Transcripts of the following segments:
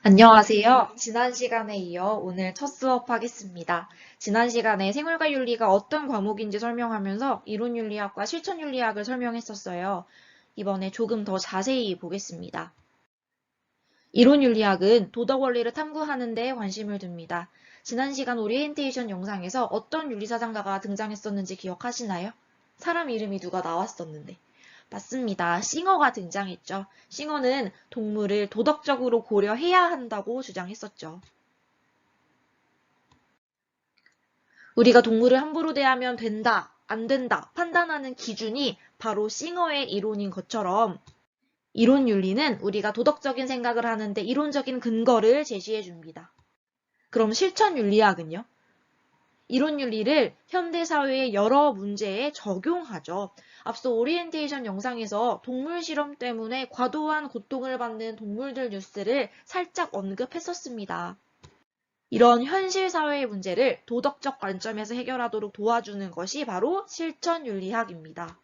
안녕하세요. 지난 시간에 이어 오늘 첫 수업하겠습니다. 지난 시간에 생활과 윤리가 어떤 과목인지 설명하면서 이론윤리학과 실천윤리학을 설명했었어요. 이번에 조금 더 자세히 보겠습니다. 이론윤리학은 도덕 원리를 탐구하는 데 관심을 둡니다. 지난 시간 오리엔테이션 영상에서 어떤 윤리사상가가 등장했었는지 기억하시나요? 사람 이름이 누가 나왔었는데. 맞습니다. 싱어가 등장했죠. 싱어는 동물을 도덕적으로 고려해야 한다고 주장했었죠. 우리가 동물을 함부로 대하면 된다, 안 된다 판단하는 기준이 바로 싱어의 이론인 것처럼 이론 윤리는 우리가 도덕적인 생각을 하는데 이론적인 근거를 제시해 줍니다. 그럼 실천 윤리학은요? 이론 윤리를 현대 사회의 여러 문제에 적용하죠. 앞서 오리엔테이션 영상에서 동물 실험 때문에 과도한 고통을 받는 동물들 뉴스를 살짝 언급했었습니다. 이런 현실 사회의 문제를 도덕적 관점에서 해결하도록 도와주는 것이 바로 실천 윤리학입니다.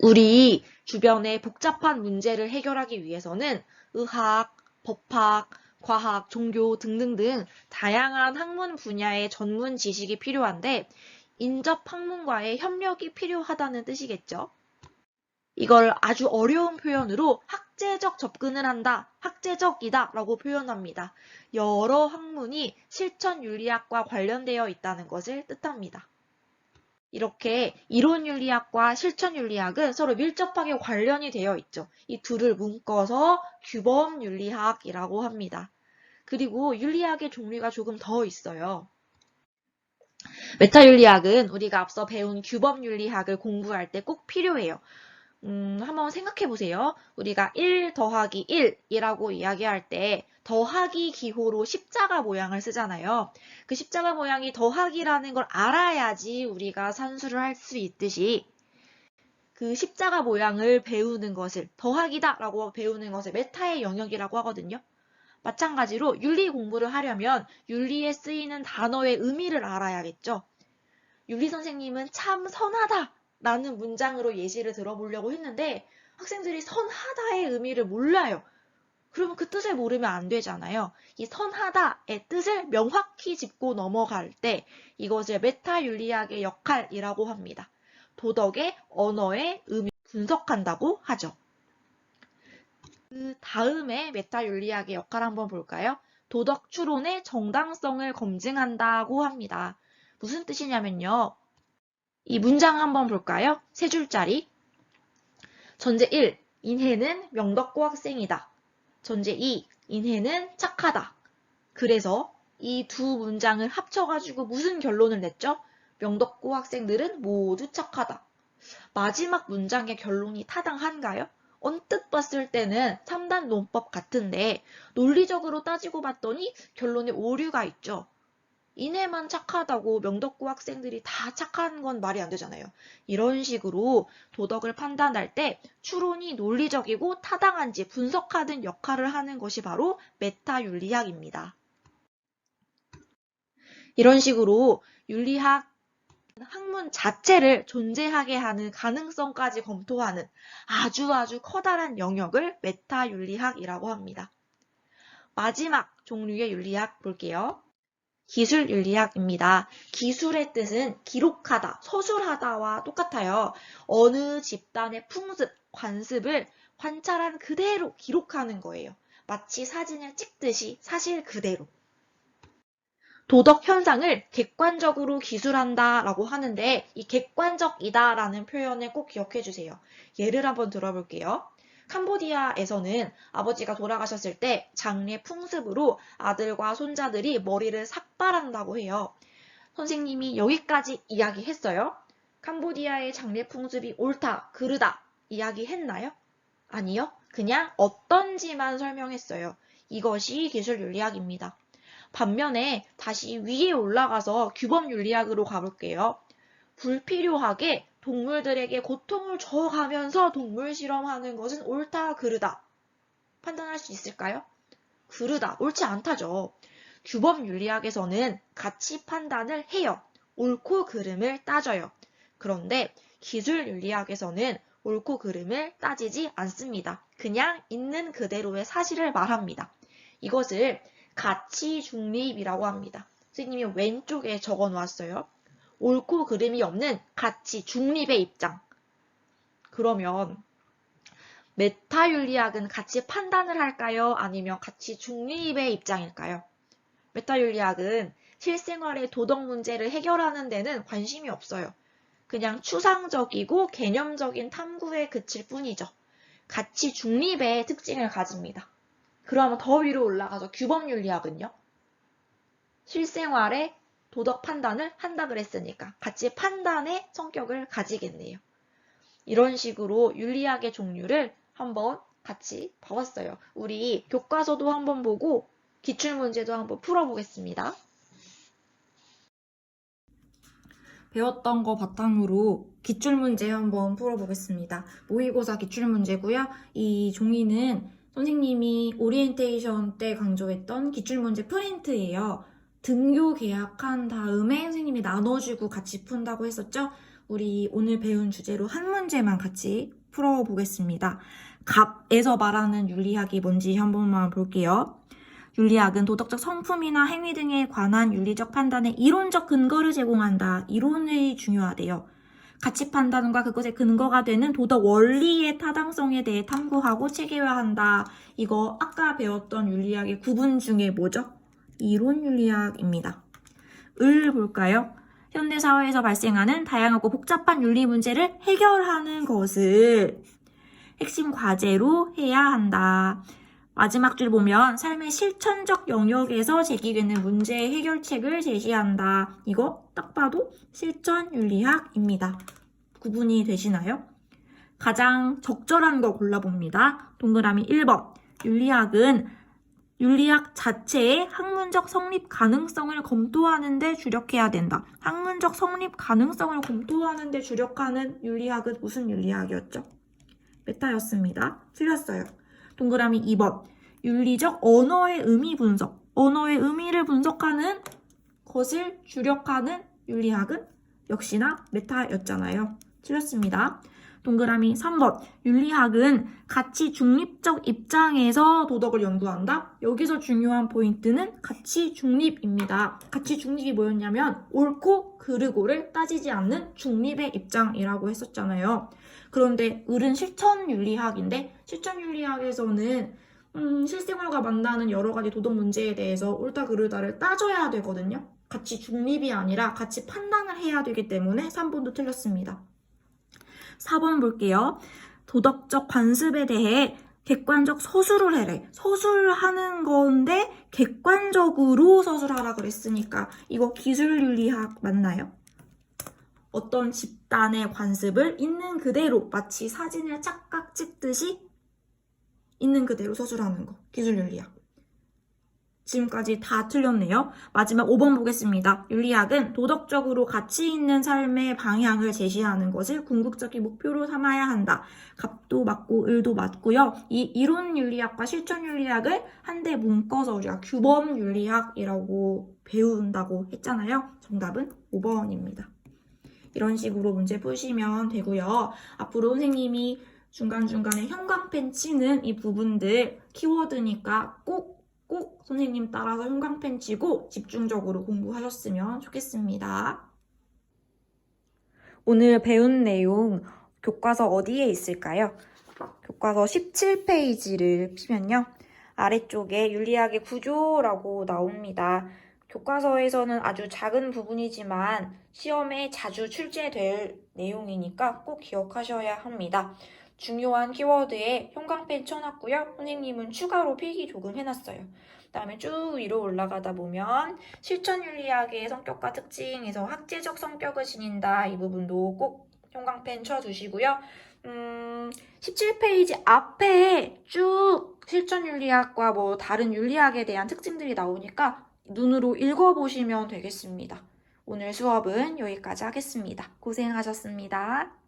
우리 주변의 복잡한 문제를 해결하기 위해서는 의학, 법학, 과학, 종교 등등등 다양한 학문 분야의 전문 지식이 필요한데 인접 학문과의 협력이 필요하다는 뜻이겠죠. 이걸 아주 어려운 표현으로 학제적 접근을 한다, 학제적이다 라고 표현합니다. 여러 학문이 실천윤리학과 관련되어 있다는 것을 뜻합니다. 이렇게 이론윤리학과 실천윤리학은 서로 밀접하게 관련이 되어 있죠. 이 둘을 묶어서 규범윤리학이라고 합니다. 그리고 윤리학의 종류가 조금 더 있어요. 메타윤리학은 우리가 앞서 배운 규범윤리학을 공부할 때 꼭 필요해요. 한번 생각해 보세요. 우리가 1 더하기 1이라고 이야기할 때 더하기 기호로 십자가 모양을 쓰잖아요. 그 십자가 모양이 더하기라는 걸 알아야지 우리가 산수를 할 수 있듯이 그 십자가 모양을 배우는 것을 더하기다 라고 배우는 것을 메타의 영역이라고 하거든요. 마찬가지로 윤리 공부를 하려면 윤리에 쓰이는 단어의 의미를 알아야겠죠. 윤리 선생님은 참 선하다 라는 문장으로 예시를 들어보려고 했는데 학생들이 선하다의 의미를 몰라요. 그러면 그 뜻을 모르면 안 되잖아요. 이 선하다의 뜻을 명확히 짚고 넘어갈 때 이것을 메타윤리학의 역할이라고 합니다. 도덕의 언어의 의미를 분석한다고 하죠. 그 다음에 메타윤리학의 역할 한번 볼까요? 도덕 추론의 정당성을 검증한다고 합니다. 무슨 뜻이냐면요. 이 문장 한번 볼까요? 세 줄짜리. 전제 1. 인해는 명덕고 학생이다. 전제 2. 인해는 착하다. 그래서 이 두 문장을 합쳐가지고 무슨 결론을 냈죠? 명덕고 학생들은 모두 착하다. 마지막 문장의 결론이 타당한가요? 언뜻 봤을 때는 3단 논법 같은데 논리적으로 따지고 봤더니 결론에 오류가 있죠. 인해만 착하다고 명덕고 학생들이 다 착한 건 말이 안 되잖아요. 이런 식으로 도덕을 판단할 때 추론이 논리적이고 타당한지 분석하는 역할을 하는 것이 바로 메타윤리학입니다. 이런 식으로 윤리학 학문 자체를 존재하게 하는 가능성까지 검토하는 아주 커다란 영역을 메타윤리학이라고 합니다. 마지막 종류의 윤리학 볼게요. 기술윤리학입니다. 기술의 뜻은 기록하다, 서술하다와 똑같아요. 어느 집단의 풍습, 관습을 관찰한 그대로 기록하는 거예요. 마치 사진을 찍듯이 사실 그대로. 도덕 현상을 객관적으로 기술한다라고 하는데 이 객관적이다라는 표현을 꼭 기억해 주세요. 예를 한번 들어볼게요. 캄보디아에서는 아버지가 돌아가셨을 때 장례 풍습으로 아들과 손자들이 머리를 삭발한다고 해요. 선생님이 여기까지 이야기했어요. 캄보디아의 장례 풍습이 옳다, 그르다 이야기했나요? 아니요. 그냥 어떤지만 설명했어요. 이것이 기술윤리학입니다. 반면에 다시 위에 올라가서 규범윤리학으로 가볼게요. 불필요하게 동물들에게 고통을 줘가면서 동물 실험하는 것은 옳다, 그르다. 판단할 수 있을까요? 그르다, 옳지 않다죠. 규범윤리학에서는 가치 판단을 해요. 옳고 그름을 따져요. 그런데 기술윤리학에서는 옳고 그름을 따지지 않습니다. 그냥 있는 그대로의 사실을 말합니다. 이것을 가치 중립이라고 합니다. 선생님이 왼쪽에 적어 놓았어요. 옳고 그름이 없는 가치 중립의 입장. 그러면 메타 윤리학은 가치 판단을 할까요? 아니면 가치 중립의 입장일까요? 메타 윤리학은 실생활의 도덕 문제를 해결하는 데는 관심이 없어요. 그냥 추상적이고 개념적인 탐구에 그칠 뿐이죠. 가치 중립의 특징을 가집니다. 그러면 더 위로 올라가서 규범 윤리학은요? 실생활의 도덕 판단을 한다 그랬으니까 가치 판단의 성격을 가지겠네요. 이런 식으로 윤리학의 종류를 한번 같이 봐봤어요. 우리 교과서도 한번 보고 기출문제도 한번 풀어보겠습니다. 배웠던 거 바탕으로 기출문제 한번 풀어보겠습니다. 모의고사 기출문제고요. 이 종이는 선생님이 오리엔테이션 때 강조했던 기출문제 프린트예요. 등교 계약한 다음에 선생님이 나눠주고 같이 푼다고 했었죠? 우리 오늘 배운 주제로 한 문제만 같이 풀어보겠습니다. 갑에서 말하는 윤리학이 뭔지 한 번만 볼게요. 윤리학은 도덕적 성품이나 행위 등에 관한 윤리적 판단에 이론적 근거를 제공한다. 이론이 중요하대요. 가치 판단과 그것의 근거가 되는 도덕 원리의 타당성에 대해 탐구하고 체계화한다. 이거 아까 배웠던 윤리학의 구분 중에 뭐죠? 이론 윤리학입니다. 을 볼까요? 현대사회에서 발생하는 다양하고 복잡한 윤리 문제를 해결하는 것을 핵심 과제로 해야 한다. 마지막 줄 보면 삶의 실천적 영역에서 제기되는 문제 해결책을 제시한다. 이거 딱 봐도 실천 윤리학입니다. 구분이 되시나요? 가장 적절한 거 골라봅니다. 동그라미 1번. 윤리학은 윤리학 자체의 학문적 성립 가능성을 검토하는 데 주력해야 된다. 학문적 성립 가능성을 검토하는 데 주력하는 윤리학은 무슨 윤리학이었죠? 메타였습니다. 틀렸어요. 동그라미 2번. 윤리적 언어의 의미 분석. 언어의 의미를 분석하는 것을 주력하는 윤리학은 역시나 메타였잖아요. 틀렸습니다. 동그라미 3번. 윤리학은 가치 중립적 입장에서 도덕을 연구한다. 여기서 중요한 포인트는 가치 중립입니다. 가치 중립이 뭐였냐면 옳고 그르고를 따지지 않는 중립의 입장이라고 했었잖아요. 그런데 을은 실천윤리학인데 실천윤리학에서는 실생활과 만나는 여러 가지 도덕 문제에 대해서 옳다 그르다를 따져야 되거든요. 가치 중립이 아니라 가치 판단을 해야 되기 때문에 3번도 틀렸습니다. 4번 볼게요. 도덕적 관습에 대해 객관적 서술을 해래. 서술하는 건데 객관적으로 서술하라 그랬으니까 이거 기술윤리학 맞나요? 어떤 집단의 관습을 있는 그대로 마치 사진을 착각 찍듯이 있는 그대로 서술하는 거. 기술윤리학. 지금까지 다 틀렸네요. 마지막 5번 보겠습니다. 윤리학은 도덕적으로 가치 있는 삶의 방향을 제시하는 것을 궁극적인 목표로 삼아야 한다. 갑도 맞고 을도 맞고요. 이 이론윤리학과 실천윤리학을 한데 묶어서 우리가 규범윤리학이라고 배운다고 했잖아요. 정답은 5번입니다. 이런 식으로 문제 푸시면 되고요. 앞으로 선생님이 중간중간에 형광펜 치는 이 부분들 키워드니까 꼭 선생님 따라서 형광펜 치고 집중적으로 공부하셨으면 좋겠습니다. 오늘 배운 내용 교과서 어디에 있을까요? 교과서 17페이지를 피면요. 아래쪽에 윤리학의 구조라고 나옵니다. 교과서에서는 아주 작은 부분이지만 시험에 자주 출제될 내용이니까 꼭 기억하셔야 합니다. 중요한 키워드에 형광펜 쳐놨고요. 선생님은 추가로 필기 조금 해놨어요. 그 다음에 쭉 위로 올라가다 보면 실천윤리학의 성격과 특징에서 학제적 성격을 지닌다. 이 부분도 꼭 형광펜 쳐두시고요. 17페이지 앞에 쭉 실천윤리학과 뭐 다른 윤리학에 대한 특징들이 나오니까 눈으로 읽어보시면 되겠습니다. 오늘 수업은 여기까지 하겠습니다. 고생하셨습니다.